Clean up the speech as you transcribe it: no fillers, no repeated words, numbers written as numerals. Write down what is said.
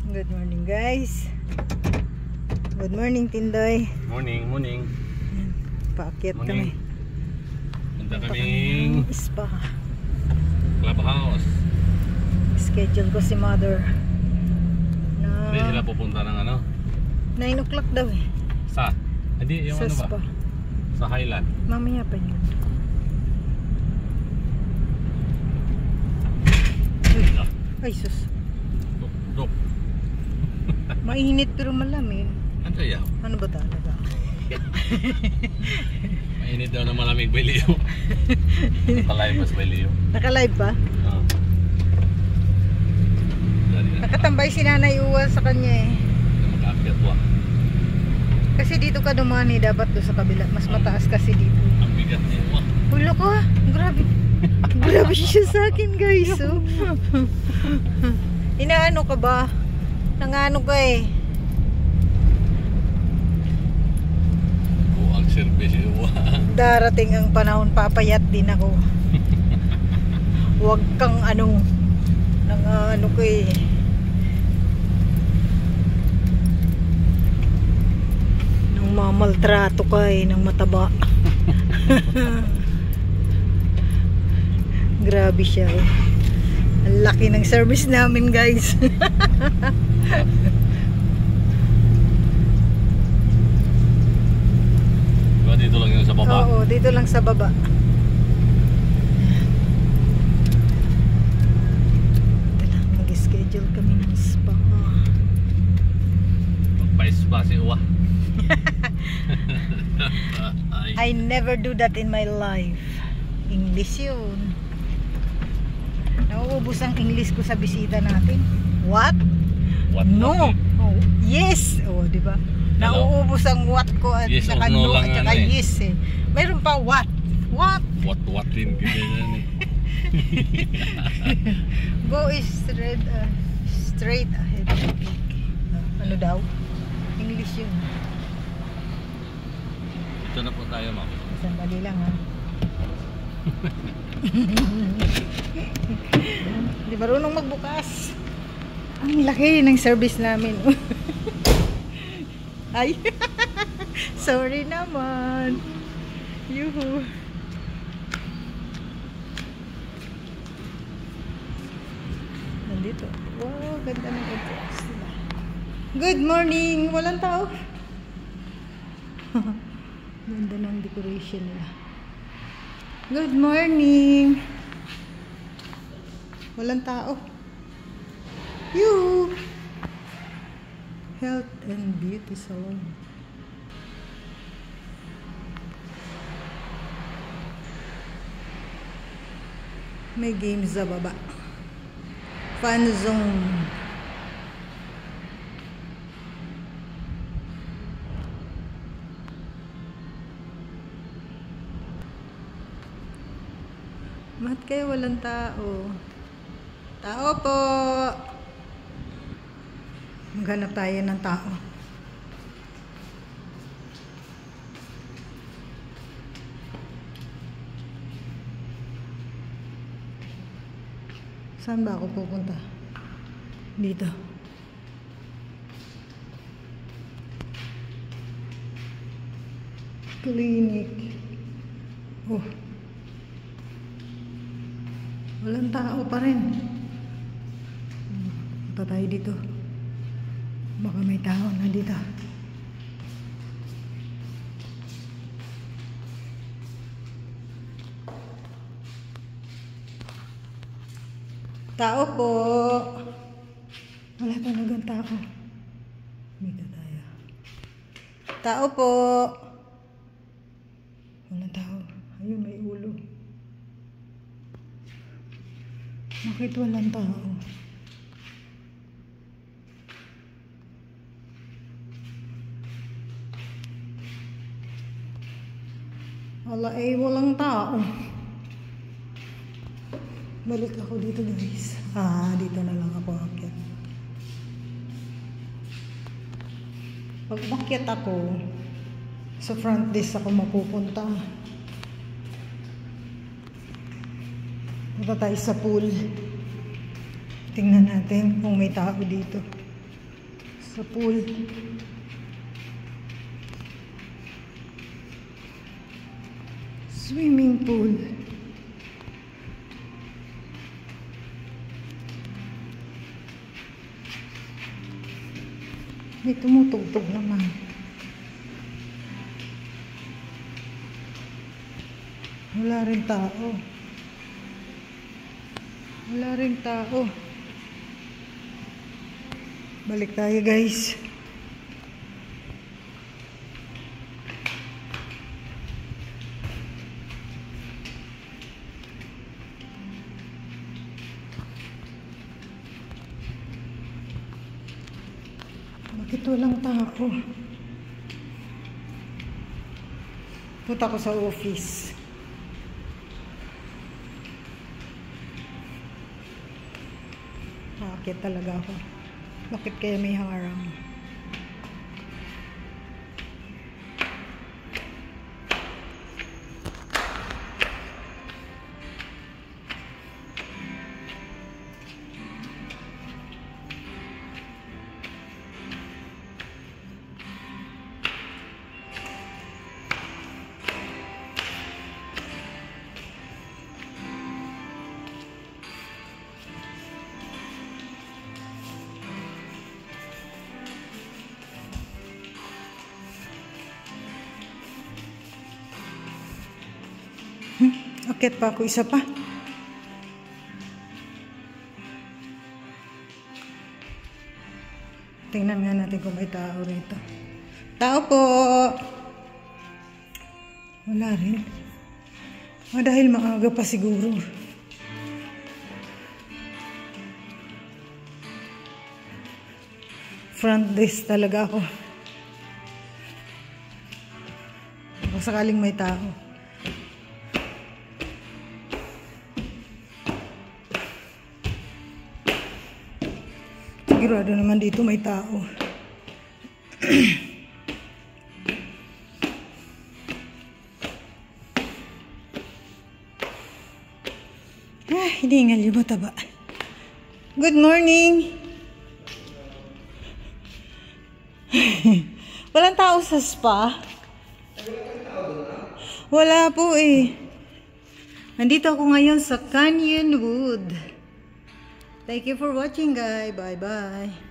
Good morning guys. Good morning Tindoy. Morning, morning. Paakyat kami. Punta kaming spa. Clubhouse. Schedule ko si mother na Hindi sila pupunta ng ano? 9 o'clock daw eh. Sa? Hindi, yung sa ano spa. ba? Sa Highland. Mamaya pa yun. Ay sus. Dok. Mainit pero malamig. Ano yaw? Ano ba talaga? Mainit daw na malamig by Leo. Nakalive mas by Leo. Naka-live pa? Oo. Nakatambay si Nanay Uwa sa kanya eh. Mag-akyat wa. Kasi dito ka dumani, dapat doon sa kabila. Mas mataas kasi dito. Ang bigat niya wa. Ulo ko, grabe. Grabe siya sa akin guys. Oh. Inaano ka ba? Nangano ka eh. Ang service wa. Darating ang panahon, papayat din ako. Huwag kang ano. Nang ano ko eh. Nang mamaltrato ka eh, nang mataba. Grabe siya oh. Ang laki ng service namin guys. Diba dito lang yun sa baba? Oo, dito lang sa baba. Mag-schedule kami ng spa. Magpa-spa si Uwa. I never do that in my life. English yun. Nauubos ang English ko sa bisita natin. What? What? No. Oh, yes. Oh, di ba? Nauubos ang what ko at Yes saka or no no lang at saka ano eh. yes eh. Mayroon pa what? What? What din ganyan eh. Go straight ahead. Ano daw? English yun. Ito na po tayo, ma'am. Sandali lang ha. Di marunong magbukas. Ang laki ng service namin. Ay. Sorry naman. Yuhu. Nandito. Wow, ganda ng entrance nila. Good morning. Walang tao. Ganda ng decoration nila. Good morning. Walang tao. You. Health and Beauty Salon. May games sa baba. Fun zone. Bakit kayo walang tao? Tao po! Maghanap tayo ng tao. Saan ba ako pupunta? Dito. Clinic. Oh. Walang tao pa rin. Punta tayo dito. Baka may tao na dito. Tao po. Wala talagang tao. Dito tayo. Tao po. Walang tao. Ayun, may ulo. Bakit walang tao? Wala walang tao. Balik ako dito guys. Dito na lang ako akyat. Pag umakyat ako, sa front desk ako mapupunta. Punta tayo sa pool. Tingnan natin kung may tao dito. Sa pool. Swimming pool. May tumutugtog naman. Wala rin tao. Wala rin tao. Balik tayo, guys. Bakit walang tao? Punta ko sa office. Bakit talaga ako? Bakit kaya may harang? Akit pa ako isa pa. Tingnan nga natin kung may tao rito. Tao po! Wala rin. Dahil maaga pa siguro. Front desk talaga ako. Kung sakaling may tao. Sigurado naman dito may tao. Hiningal yung mataba. Good morning! Walang tao sa spa? Wala po eh. Nandito ako ngayon sa Canyonwood. Thank you for watching, guys. Bye-bye.